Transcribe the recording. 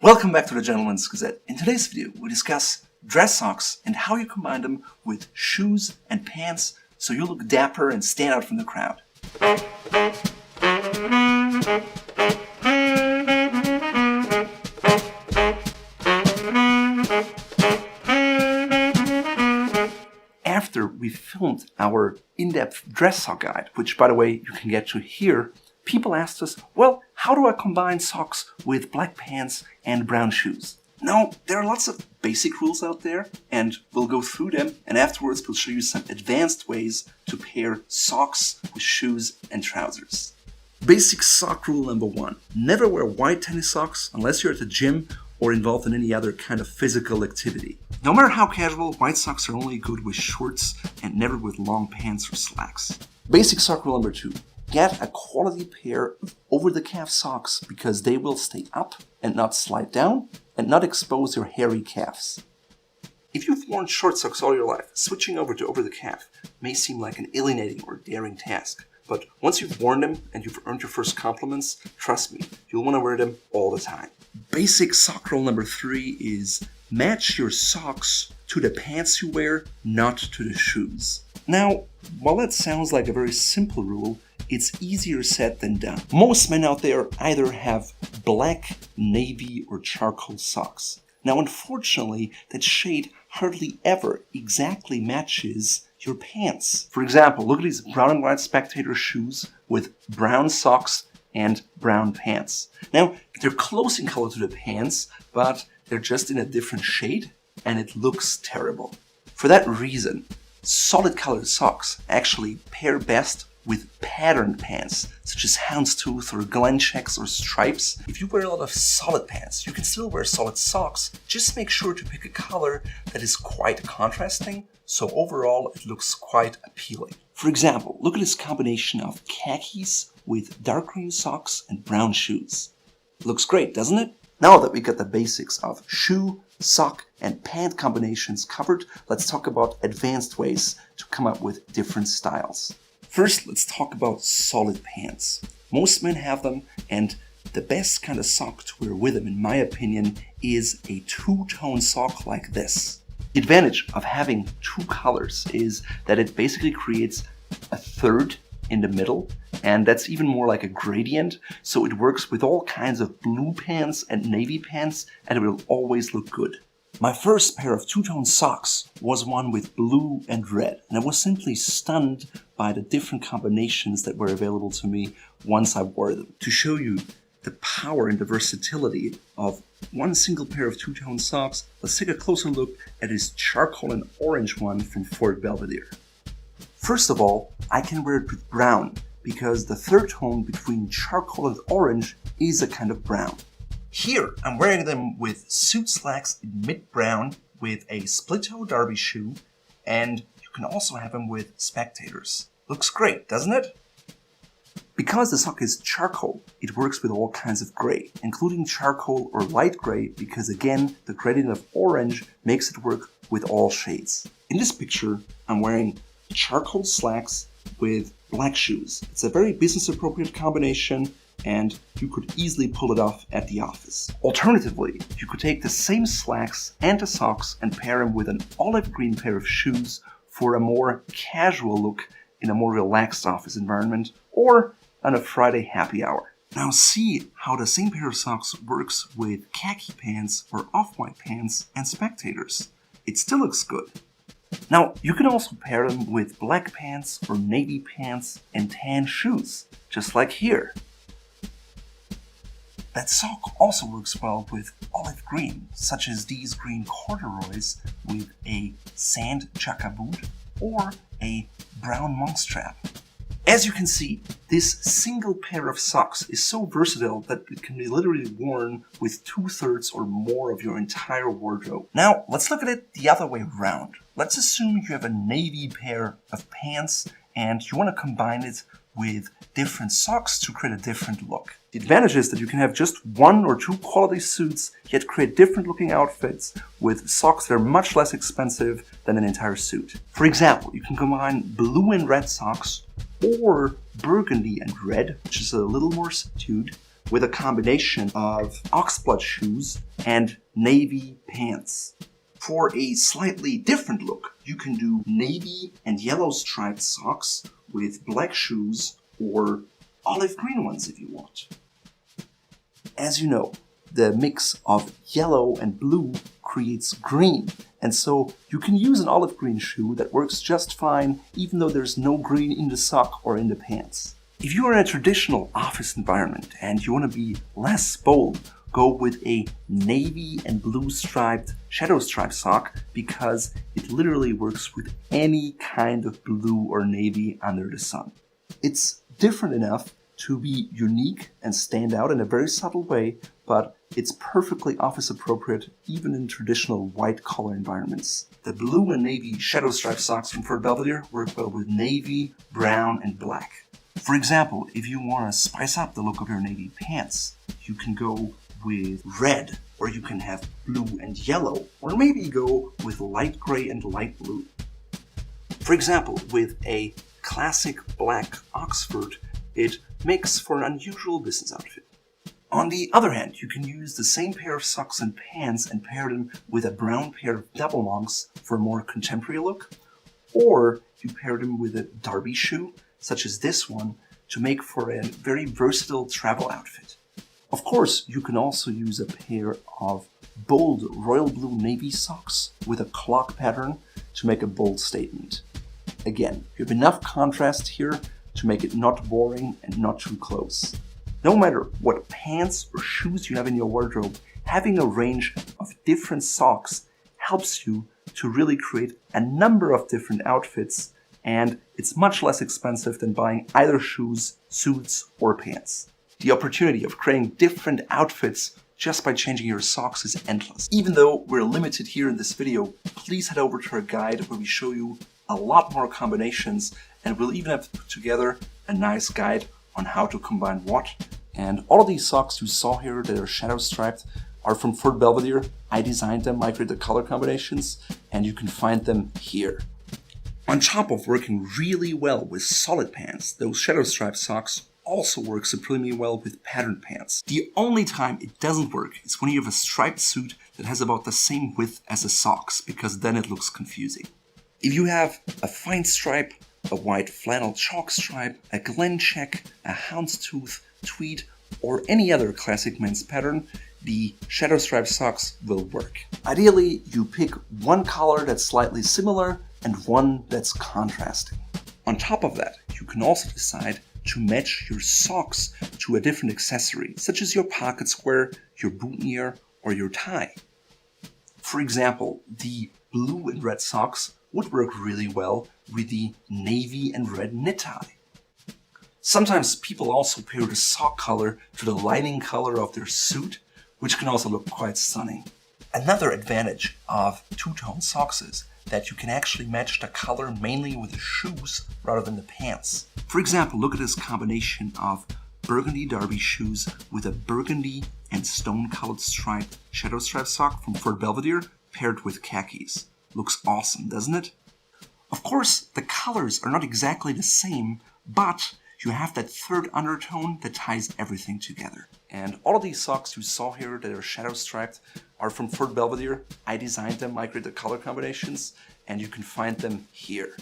Welcome back to the Gentleman's Gazette. In today's video, we discuss dress socks and how you combine them with shoes and pants so you look dapper and stand out from the crowd. After we filmed our in-depth dress sock guide, which by the way you can get to here, people asked us, well, how do I combine socks with black pants and brown shoes? Now, there are lots of basic rules out there, and we'll go through them, and afterwards we'll show you some advanced ways to pair socks with shoes and trousers. Basic sock rule number 1. Never wear white tennis socks unless you're at the gym or involved in any other kind of physical activity. No matter how casual, white socks are only good with shorts and never with long pants or slacks. Basic sock rule number 2. Get a quality pair of over-the-calf socks because they will stay up and not slide down and not expose your hairy calves. If you've worn short socks all your life, switching over to over-the-calf may seem like an alienating or daring task. But once you've worn them and you've earned your first compliments, trust me, you'll want to wear them all the time. Basic sock rule number 3 is match your socks to the pants you wear, not to the shoes. Now, while that sounds like a very simple rule, it's easier said than done. Most men out there either have black, navy, or charcoal socks. Now, unfortunately, that shade hardly ever exactly matches your pants. For example, look at these brown and white Spectator shoes with brown socks and brown pants. Now, they're close in color to the pants, but they're just in a different shade, and it looks terrible. For that reason, solid colored socks actually pair best with patterned pants, such as houndstooth or Glen checks or stripes. If you wear a lot of solid pants, you can still wear solid socks. Just make sure to pick a color that is quite contrasting, so overall it looks quite appealing. For example, look at this combination of khakis with dark green socks and brown shoes. Looks great, doesn't it? Now that we got the basics of shoe, sock, and pant combinations covered, let's talk about advanced ways to come up with different styles. First, let's talk about solid pants. Most men have them, and the best kind of sock to wear with them, in my opinion, is a two-tone sock like this. The advantage of having two colors is that it basically creates a third in the middle, and that's even more like a gradient, so it works with all kinds of blue pants and navy pants, and it will always look good. My first pair of two-tone socks was one with blue and red, and I was simply stunned by the different combinations that were available to me once I wore them. To show you the power and the versatility of one single pair of two-tone socks, let's take a closer look at this charcoal and orange one from Fort Belvedere. First of all, I can wear it with brown because the third tone between charcoal and orange is a kind of brown. Here, I'm wearing them with suit slacks in mid-brown with a split-toe derby shoe, and you can also have them with Spectators. Looks great, doesn't it? Because the sock is charcoal, it works with all kinds of gray, including charcoal or light gray, because again, the gradient of orange makes it work with all shades. In this picture, I'm wearing charcoal slacks with black shoes. It's a very business-appropriate combination, and you could easily pull it off at the office. Alternatively, you could take the same slacks and the socks and pair them with an olive green pair of shoes for a more casual look in a more relaxed office environment or on a Friday happy hour. Now see how the same pair of socks works with khaki pants or off-white pants and Spectators. It still looks good. Now, you can also pair them with black pants or navy pants and tan shoes, just like here. That sock also works well with olive green, such as these green corduroys with a sand chukka boot or a brown monk strap. As you can see, this single pair of socks is so versatile that it can be literally worn with 2/3 or more of your entire wardrobe. Now, let's look at it the other way around. Let's assume you have a navy pair of pants and you want to combine it with different socks to create a different look. The advantage is that you can have just one or two quality suits, yet create different looking outfits with socks that are much less expensive than an entire suit. For example, you can combine blue and red socks or burgundy and red, which is a little more subdued, with a combination of oxblood shoes and navy pants. For a slightly different look, you can do navy and yellow striped socks with black shoes or olive green ones if you want. As you know, the mix of yellow and blue creates green, and so you can use an olive green shoe that works just fine even though there's no green in the sock or in the pants. If you are in a traditional office environment and you want to be less bold, go with a navy and blue striped shadow stripe sock because it literally works with any kind of blue or navy under the sun. It's different enough to be unique and stand out in a very subtle way, but it's perfectly office appropriate even in traditional white collar environments. The blue and navy shadow stripe socks from Fort Belvedere work well with navy, brown, and black. For example, if you want to spice up the look of your navy pants, you can go with red, or you can have blue and yellow, or maybe go with light gray and light blue. For example, with a classic black Oxford, it makes for an unusual business outfit. On the other hand, you can use the same pair of socks and pants and pair them with a brown pair of double monks for a more contemporary look, or you pair them with a derby shoe, such as this one, to make for a very versatile travel outfit. Of course, you can also use a pair of bold royal blue navy socks with a clock pattern to make a bold statement. Again, you have enough contrast here to make it not boring and not too close. No matter what pants or shoes you have in your wardrobe, having a range of different socks helps you to really create a number of different outfits, and it's much less expensive than buying either shoes, suits, or pants. The opportunity of creating different outfits just by changing your socks is endless. Even though we're limited here in this video, please head over to our guide where we show you a lot more combinations, and we'll even have put together a nice guide on how to combine what. And all of these socks you saw here that are shadow striped are from Fort Belvedere. I designed them, I created the color combinations, and you can find them here. On top of working really well with solid pants, those shadow striped socks also work supremely well with patterned pants. The only time it doesn't work is when you have a striped suit that has about the same width as the socks, because then it looks confusing. If you have a fine stripe, a white flannel chalk stripe, a Glen check, a houndstooth, tweed, or any other classic men's pattern, the shadow stripe socks will work. Ideally, you pick one color that's slightly similar and one that's contrasting. On top of that, you can also decide to match your socks to a different accessory, such as your pocket square, your boutonniere, or your tie. For example, the blue and red socks would work really well with the navy and red knit tie. Sometimes people also pair the sock color to the lining color of their suit, which can also look quite stunning. Another advantage of two-tone socks is that you can actually match the color mainly with the shoes rather than the pants. For example, look at this combination of burgundy derby shoes with a burgundy and stone-colored striped shadow stripe sock from Fort Belvedere paired with khakis. Looks awesome, doesn't it? Of course, the colors are not exactly the same, but you have that third undertone that ties everything together. And all of these socks you saw here that are shadow striped are from Fort Belvedere. I designed them, I created the color combinations, and you can find them here.